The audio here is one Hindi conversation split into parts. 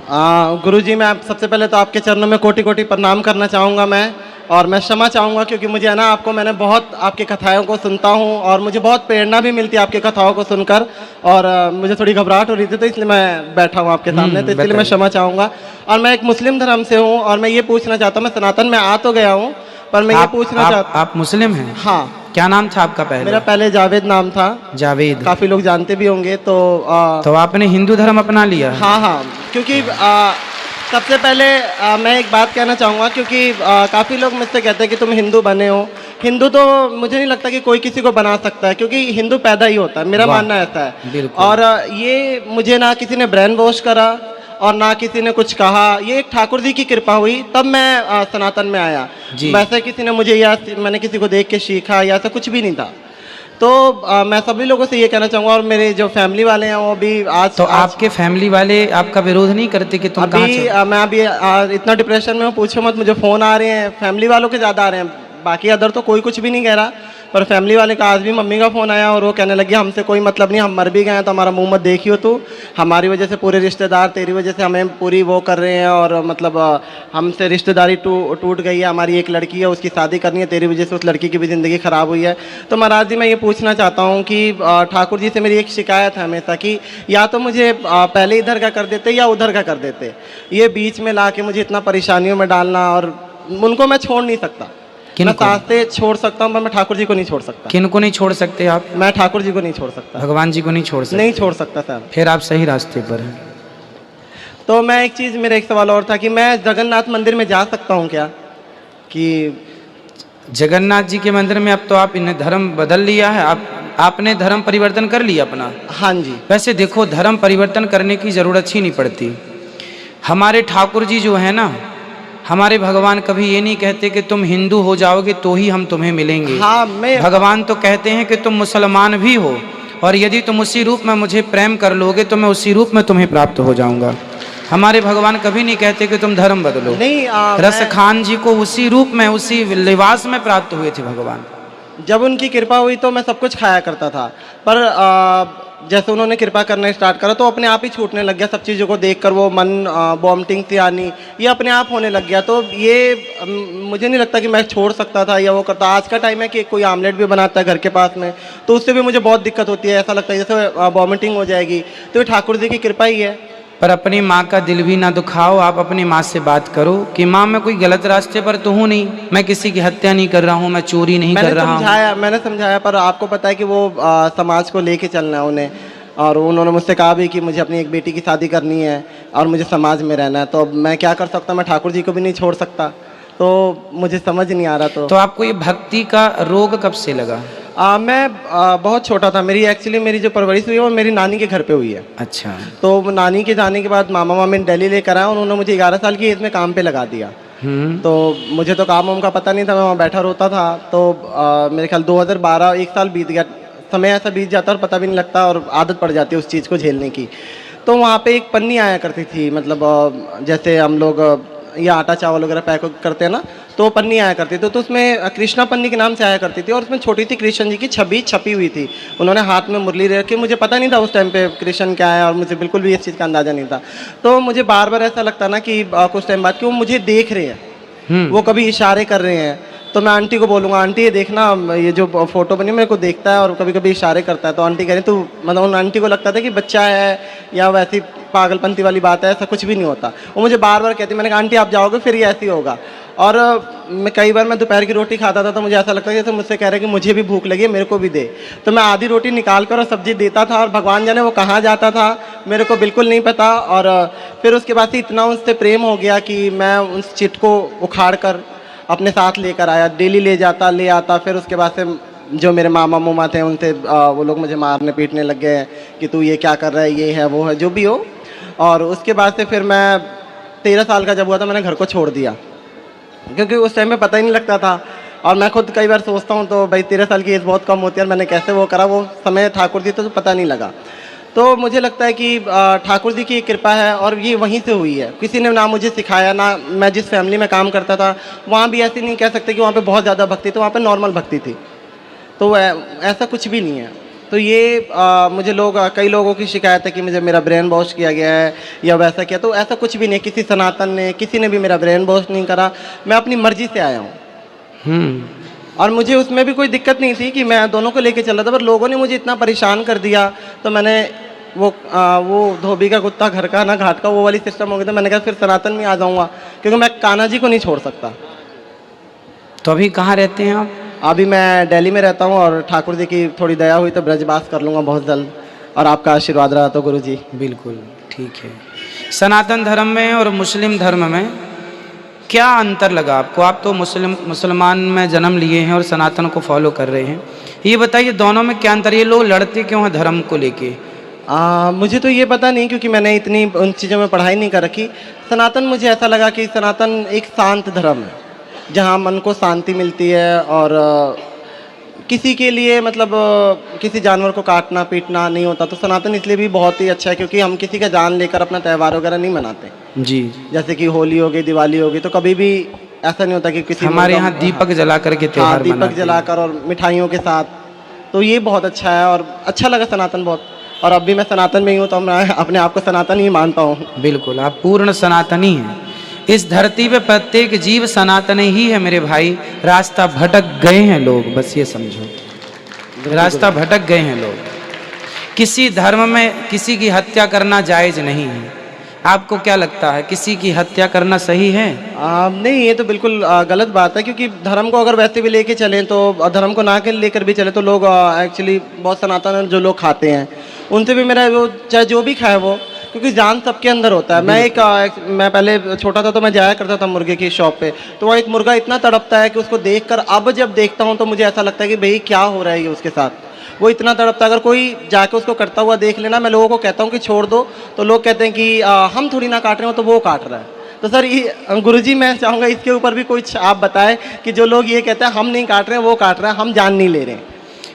गुरुजी, मैं सबसे पहले तो आपके चरणों में कोटि कोटि प्रणाम करना चाहूँगा मैं, और मैं क्षमा चाहूँगा क्योंकि मुझे है ना, आपको मैंने बहुत आपकी कथाओं को सुनता हूँ और मुझे बहुत प्रेरणा भी मिलती है आपकी कथाओं को सुनकर। और मुझे थोड़ी घबराहट हो रही थी, तो इसलिए मैं बैठा हूँ आपके सामने, तो इसलिए मैं बताइए। क्षमा चाहूँगा। और मैं एक मुस्लिम धर्म से हूँ और मैं ये पूछना चाहता हूँ, मैं सनातन में आ तो गया हूँ, पर मैं ये पूछना चाहता। आप मुस्लिम हैं? हाँ, क्या नाम था आपका पहले? मेरा पहले जावेद नाम था। जावेद। काफ़ी लोग जानते भी होंगे। तो आपने हिंदू धर्म अपना लिया? हाँ हाँ, क्योंकि सबसे पहले मैं एक बात कहना चाहूँगा, क्योंकि काफ़ी लोग मुझसे कहते हैं कि तुम हिंदू बने हो। हिंदू तो मुझे नहीं लगता कि कोई किसी को बना सकता है, क्योंकि हिंदू पैदा ही होता है, मेरा वाह, मानना ऐसा है। बिल्कुल। और ये मुझे ना किसी ने ब्रेन वॉश करा और ना किसी ने कुछ कहा, ये एक ठाकुर जी की कृपा हुई, तब मैं सनातन में आया। जी। वैसे किसी ने मुझे, या मैंने किसी को देख के सीखा, या ऐसा कुछ भी नहीं था। तो मैं सभी लोगों से ये कहना चाहूँगा, और मेरे जो फैमिली वाले हैं वो भी आज तो आपके फैमिली वाले आपका विरोध नहीं करते कि तुम कहाँ अभी चल? मैं अभी इतना डिप्रेशन में हूँ, पूछो मत। मुझे फ़ोन आ रहे हैं फैमिली वालों के ज़्यादा आ रहे हैं, बाकी अदर तो कोई कुछ भी नहीं कह रहा, पर फैमिली वाले का आज भी मम्मी का फ़ोन आया और वो कहने लगी हमसे कोई मतलब नहीं, हम मर भी गए हैं तो हमारा मुंह मत देखियो तू, हमारी वजह से पूरे रिश्तेदार तेरी वजह से हमें पूरी वो कर रहे हैं, और मतलब हमसे रिश्तेदारी टूट गई है, हमारी एक लड़की है उसकी शादी करनी है, तेरी वजह से उस लड़की की भी ज़िंदगी ख़राब हुई है। तो महाराज जी, मैं ये पूछना चाहता हूँ कि ठाकुर जी से मेरी एक शिकायत है हमेशा कि या तो मुझे पहले इधर का कर देते या उधर का कर देते, ये बीच में ला के मुझे इतना परेशानियों में डालना, और उनको मैं छोड़ नहीं सकता। मैं सास्ते छोड़ सकता हूँ पर मैं ठाकुर जी को नहीं छोड़ सकता। किन को नहीं छोड़ सकते आप? मैं ठाकुर जी को नहीं छोड़ सकता, भगवान जी को नहीं छोड़ सकते? नहीं छोड़ सकता सर। फिर आप सही रास्ते पर हैं। तो मैं एक चीज़, मेरा एक सवाल और था कि मैं जगन्नाथ मंदिर में जा सकता हूँ क्या? कि जगन्नाथ जी के मंदिर में अब तो आप इन्हें धर्म बदल लिया है, आपने धर्म परिवर्तन कर लिया अपना। हाँ जी। वैसे देखो, धर्म परिवर्तन करने की ज़रूरत ही नहीं पड़ती। हमारे ठाकुर जी जो है ना, हमारे भगवान कभी ये नहीं कहते कि तुम हिंदू हो जाओगे तो ही हम तुम्हें मिलेंगे। हाँ, भगवान तो कहते हैं कि तुम मुसलमान भी हो, और यदि तुम उसी रूप में मुझे प्रेम कर लोगे तो मैं उसी रूप में तुम्हें प्राप्त हो जाऊंगा। हमारे भगवान कभी नहीं कहते कि तुम धर्म बदलो। नहीं, रस खान जी को उसी रूप में, उसी लिबास में प्राप्त हुए थे भगवान। जब उनकी कृपा हुई तो मैं सब कुछ खाया करता था, पर जैसे उन्होंने कृपा करना स्टार्ट करा तो अपने आप ही छूटने लग गया, सब चीज़ों को देखकर वो मन वॉमिटिंग सी आनी, ये अपने आप होने लग गया। तो ये मुझे नहीं लगता कि मैं छोड़ सकता था या वो करता। आज का टाइम है कि कोई आमलेट भी बनाता है घर के पास में, तो उससे भी मुझे बहुत दिक्कत होती है, ऐसा लगता है जैसे वॉमिटिंग हो जाएगी। तो ये ठाकुर जी की कृपा ही है। पर अपनी माँ का दिल भी ना दुखाओ, आप अपनी माँ से बात करो कि माँ मैं कोई गलत रास्ते पर तो हूँ नहीं, मैं किसी की हत्या नहीं कर रहा हूँ, मैं चोरी नहीं कर रहा हूँ। मैंने समझाया, पर आपको पता है कि वो समाज को लेके चलना है उन्हें, और उन्होंने मुझसे कहा भी कि मुझे अपनी एक बेटी की शादी करनी है और मुझे समाज में रहना है, तो मैं क्या कर सकता, मैं ठाकुर जी को भी नहीं छोड़ सकता। तो मुझे समझ नहीं आ रहा। तो आपको ये भक्ति का रोग कब से लगा? मैं बहुत छोटा था। मेरी जो परवरिश हुई है वो मेरी नानी के घर पे हुई है। अच्छा। तो नानी के जाने के बाद मामा मामी दिल्ली लेकर आए, उन्होंने मुझे 11 साल की एज में काम पे लगा दिया। तो मुझे तो काम वाम का पता नहीं था, मैं वहाँ बैठा रोता था। तो मेरे ख्याल 2012 एक साल बीत गया, समय ऐसा बीत जाता है और पता भी नहीं लगता, और आदत पड़ जाती है उस चीज़ को झेलने की। तो वहाँ पे एक पन्नी आया करती थी, मतलब जैसे हम लोग ये आटा चावल वगैरह पैक करते हैं ना, तो पन्नी आया करती थी। तो उसमें कृष्णा पन्नी के नाम से आया करती थी, और उसमें छोटी सी कृष्ण जी की छवि छपी हुई थी। उन्होंने हाथ में मुरली रखी, मुझे पता नहीं था उस टाइम पे कृष्ण क्या है, और मुझे बिल्कुल भी इस चीज़ का अंदाज़ा नहीं था। तो मुझे बार बार ऐसा लगता ना कि कुछ टाइम बाद कि वो मुझे देख रहे हैं, वो कभी इशारे कर रहे हैं। तो मैं आंटी को बोलूँगा, आंटी ये देखना, ये जो फोटो बनी मेरे को देखता है और कभी कभी इशारे करता है। तो आंटी कह रही, तो मतलब उन आंटी को लगता था कि बच्चा है या वैसी पागलपंती वाली बात है, ऐसा कुछ भी नहीं होता। वो मुझे बार बार कहती, मैंने कहा आंटी आप जाओगे फिर ये ऐसी होगा। और कई बार मैं दोपहर की रोटी खाता था तो मुझे ऐसा लगता है जैसे मुझसे कह रहे कि मुझे भी भूख लगी है, मेरे को भी दे। तो मैं आधी रोटी निकाल कर और सब्जी देता था, और भगवान जाने वो कहाँ जाता था मेरे को बिल्कुल नहीं पता। और फिर उसके बाद से इतना उनसे प्रेम हो गया कि मैं उस चिट को उखाड़ कर अपने साथ लेकर आया, डेली ले आता। फिर उसके बाद से जो मेरे मामा मुमा थे उनसे वो लोग मुझे मारने पीटने लग गए कि तू ये क्या कर रहा है, ये है वो है, जो भी हो। और उसके बाद से फिर मैं 13 साल का जब हुआ था मैंने घर को छोड़ दिया, क्योंकि उस टाइम में पता ही नहीं लगता था। और मैं खुद कई बार सोचता हूँ तो भाई 13 साल की एज बहुत कम होती है, और मैंने कैसे वो करा, वो समय ठाकुर जी तो पता नहीं लगा। तो मुझे लगता है कि ठाकुर जी की कृपा है, और ये वहीं से हुई है। किसी ने ना मुझे सिखाया, ना मैं जिस फैमिली में काम करता था वहाँ भी ऐसे नहीं कह सकते कि वहाँ पे बहुत ज़्यादा भक्ति थी, वहाँ पे नॉर्मल भक्ति थी। तो ऐसा कुछ भी नहीं है। तो ये मुझे कई लोगों की शिकायत है कि मुझे मेरा ब्रेन वॉश किया गया है या वैसा किया, तो ऐसा कुछ भी नहीं। किसी सनातन ने, किसी ने भी मेरा ब्रेन वॉश नहीं करा। मैं अपनी मर्जी से आया हूँ और मुझे उसमें भी कोई दिक्कत नहीं थी कि मैं दोनों को लेके चल रहा था, पर लोगों ने मुझे इतना परेशान कर दिया तो मैंने वो धोबी का कुत्ता घर का ना घाट का, वो वाली सिस्टम हो गया था। मैंने कहा फिर सनातन में आ जाऊँगा, क्योंकि मैं कान्हा जी को नहीं छोड़ सकता। तो अभी कहाँ रहते हैं आप? अभी मैं दिल्ली में रहता हूँ और ठाकुर जी की थोड़ी दया हुई तो ब्रजवास कर लूँगा बहुत जल्द, और आपका आशीर्वाद रहा तो गुरु जी। बिल्कुल ठीक है। सनातन धर्म में और मुस्लिम धर्म में क्या अंतर लगा आपको? आप तो मुसलमान में जन्म लिए हैं और सनातन को फॉलो कर रहे हैं, ये बताइए दोनों में क्या अंतर? ये लोग लड़ते क्यों हैं धर्म को लेके? मुझे तो ये पता नहीं, क्योंकि मैंने इतनी उन चीज़ों में पढ़ाई नहीं कर रखी। सनातन मुझे ऐसा लगा कि सनातन एक शांत धर्म है जहाँ मन को शांति मिलती है, और किसी के लिए मतलब किसी जानवर को काटना पीटना नहीं होता। तो सनातन इसलिए भी बहुत ही अच्छा है क्योंकि हम किसी का जान लेकर अपना त्यौहार वगैरह नहीं मनाते जी। जैसे कि होली हो गई, दिवाली हो गई, तो कभी भी ऐसा नहीं होता कि किसी हमारे यहाँ दीपक जला करके त्योहार दीपक मनाते हैं। जलाकर और मिठाइयों के साथ। तो ये बहुत अच्छा है और अच्छा लगा सनातन बहुत। और अब भी मैं सनातन में ही हूँ तो मैं अपने आप को सनातन ही मानता हूँ। बिल्कुल, आप पूर्ण सनातनी हैं। इस धरती पे प्रत्येक जीव सनातन ही है मेरे भाई। रास्ता भटक गए हैं लोग, बस ये समझो, रास्ता भटक गए हैं लोग। किसी धर्म में किसी की हत्या करना जायज नहीं है। आपको क्या लगता है, किसी की हत्या करना सही है? नहीं, ये तो बिल्कुल गलत बात है, क्योंकि धर्म को अगर वैसे भी लेके चलें तो धर्म को ना के लेकर भी चले तो लोग एक्चुअली बहुत सनातन जो लोग खाते हैं उनसे भी मेरा वो चाहे जो भी खाए वो, क्योंकि जान सबके अंदर होता है। मैं पहले छोटा था तो मैं जाया करता था मुर्गे की शॉप पे, तो वहाँ एक मुर्गा इतना तड़पता है कि उसको देखकर अब जब देखता हूँ तो मुझे ऐसा लगता है कि भाई क्या हो रहा है ये उसके साथ। वो इतना तड़पता है, अगर कोई जाके उसको करता हुआ देख लेना, मैं लोगों को कहता हूँ कि छोड़ दो, तो लोग कहते हैं कि हम थोड़ी ना काट रहे हो, तो वो काट रहा है। तो सर ये गुरुजी मैं चाहूँगा इसके ऊपर भी कुछ आप बताएं कि जो लोग ये कहते हैं हम नहीं काट रहे हैं, वो काट रहे हैं, हम जान नहीं ले रहे हैं।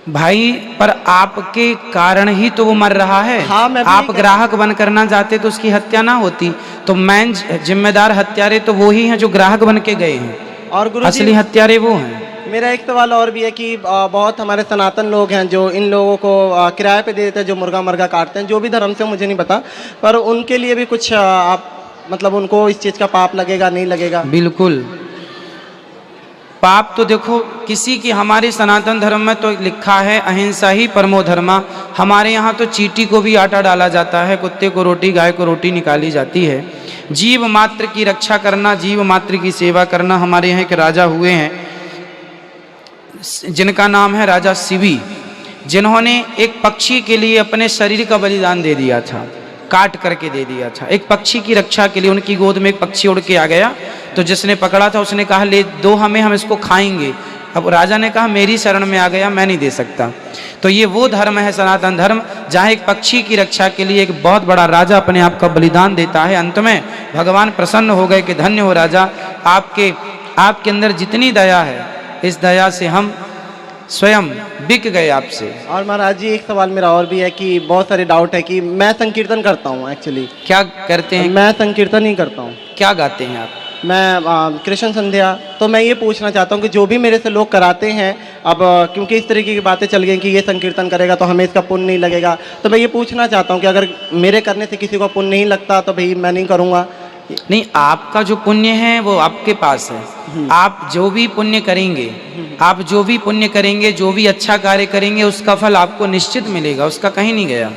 भाई पर आपके कारण ही तो वो मर रहा है। हाँ, मैं भी आप ग्राहक बन करना चाहते तो उसकी हत्या ना होती। तो मेन जिम्मेदार हत्यारे तो वो ही हैं जो ग्राहक बन के गए हैं, और गुरुजी असली हत्यारे वो हैं। मेरा एक सवाल और भी है कि बहुत हमारे सनातन लोग हैं जो इन लोगों को किराए पे दे देते हैं, जो मुर्गा काटते हैं, जो भी धर्म से मुझे नहीं पता, पर उनके लिए भी कुछ आप मतलब उनको इस चीज़ का पाप लगेगा नहीं लगेगा? बिल्कुल पाप तो देखो किसी की, हमारे सनातन धर्म में तो लिखा है अहिंसा ही परमो धर्मा। हमारे यहाँ तो चींटी को भी आटा डाला जाता है, कुत्ते को रोटी, गाय को रोटी निकाली जाती है। जीव मात्र की रक्षा करना, जीव मात्र की सेवा करना। हमारे यहाँ एक राजा हुए हैं जिनका नाम है राजा शिवी, जिन्होंने एक पक्षी के लिए अपने शरीर का बलिदान दे दिया था, काट करके दे दिया था। एक पक्षी की रक्षा के लिए उनकी गोद में एक पक्षी उड़ के आ गया, तो जिसने पकड़ा था उसने कहा ले दो हमें, हम इसको खाएंगे। अब राजा ने कहा मेरी शरण में आ गया, मैं नहीं दे सकता। तो ये वो धर्म है सनातन धर्म, जहाँ एक पक्षी की रक्षा के लिए एक बहुत बड़ा राजा अपने आप का बलिदान देता है। अंत में भगवान प्रसन्न हो गए कि धन्य हो राजा, आपके अंदर जितनी दया है, इस दया से हम स्वयं बिक गए आपसे। और महाराज जी एक सवाल मेरा और भी है कि बहुत सारे डाउट है कि मैं संकीर्तन करता हूँ। एक्चुअली क्या करते हैं? मैं संकीर्तन ही करता हूँ। क्या गाते हैं आप? मैं कृष्ण संध्या। तो मैं ये पूछना चाहता हूँ कि जो भी मेरे से लोग कराते हैं, अब क्योंकि इस तरीके की बातें चल गई कि ये संकीर्तन करेगा तो हमें इसका पुण्य नहीं लगेगा, तो मैं ये पूछना चाहता हूँ कि अगर मेरे करने से किसी को पुण्य नहीं लगता तो भाई मैं नहीं करूँगा। नहीं, आपका जो पुण्य है वो आपके पास है। आप जो भी पुण्य करेंगे, आप जो भी पुण्य करेंगे, जो भी अच्छा कार्य करेंगे, उसका फल आपको निश्चित मिलेगा, उसका कहीं नहीं गया।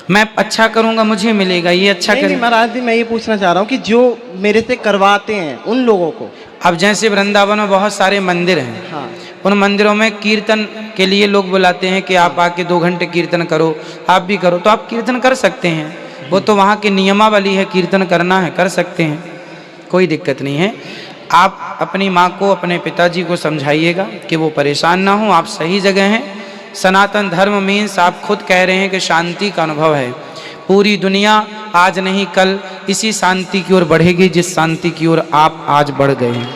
मैं अच्छा करूंगा मुझे मिलेगा, ये अच्छा करें। महाराज जी मैं ये पूछना चाह रहा हूँ कि जो मेरे से करवाते हैं उन लोगों को, अब जैसे वृंदावन में बहुत सारे मंदिर हैं, हाँ, उन मंदिरों में कीर्तन के लिए लोग बुलाते हैं कि आप आके 2 घंटे कीर्तन करो, आप भी करो, तो आप कीर्तन कर सकते हैं। वो तो वहाँ की नियमावली है, कीर्तन करना है, कर सकते हैं, कोई दिक्कत नहीं है। आप अपनी माँ को, अपने पिताजी को समझाइएगा कि वो परेशान ना हो, आप सही जगह हैं। सनातन धर्म मीन्स आप खुद कह रहे हैं कि शांति का अनुभव है। पूरी दुनिया आज नहीं कल इसी शांति की ओर बढ़ेगी जिस शांति की ओर आप आज बढ़ गए हैं।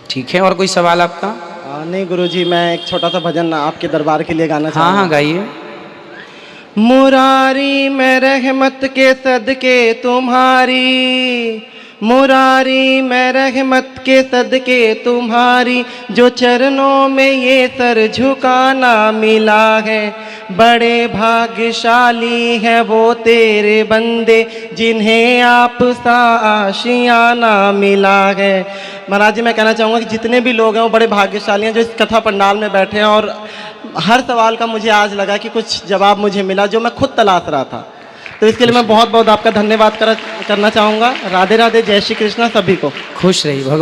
ठीक है, और कोई सवाल आपका? नहीं गुरुजी, मैं एक छोटा सा भजन आपके दरबार के लिए गाना चाहूँगा। हाँ गाइए। मुरारी में रहमत के सदके तुम्हारी, मुरारी मैं रहमत के सदके तुम्हारी, जो चरणों में ये सर झुकाना मिला है। बड़े भाग्यशाली हैं वो तेरे बंदे, जिन्हें आप सा आशियाना मिला है। महाराज जी मैं कहना चाहूँगा कि जितने भी लोग हैं वो बड़े भाग्यशाली हैं जो इस कथा पंडाल में बैठे हैं, और हर सवाल का मुझे आज लगा कि कुछ जवाब मुझे मिला जो मैं खुद तलाश रहा था। तो इसके लिए मैं बहुत बहुत आपका धन्यवाद करना चाहूँगा। राधे राधे, जय श्री कृष्णा सभी को। खुश रहिए।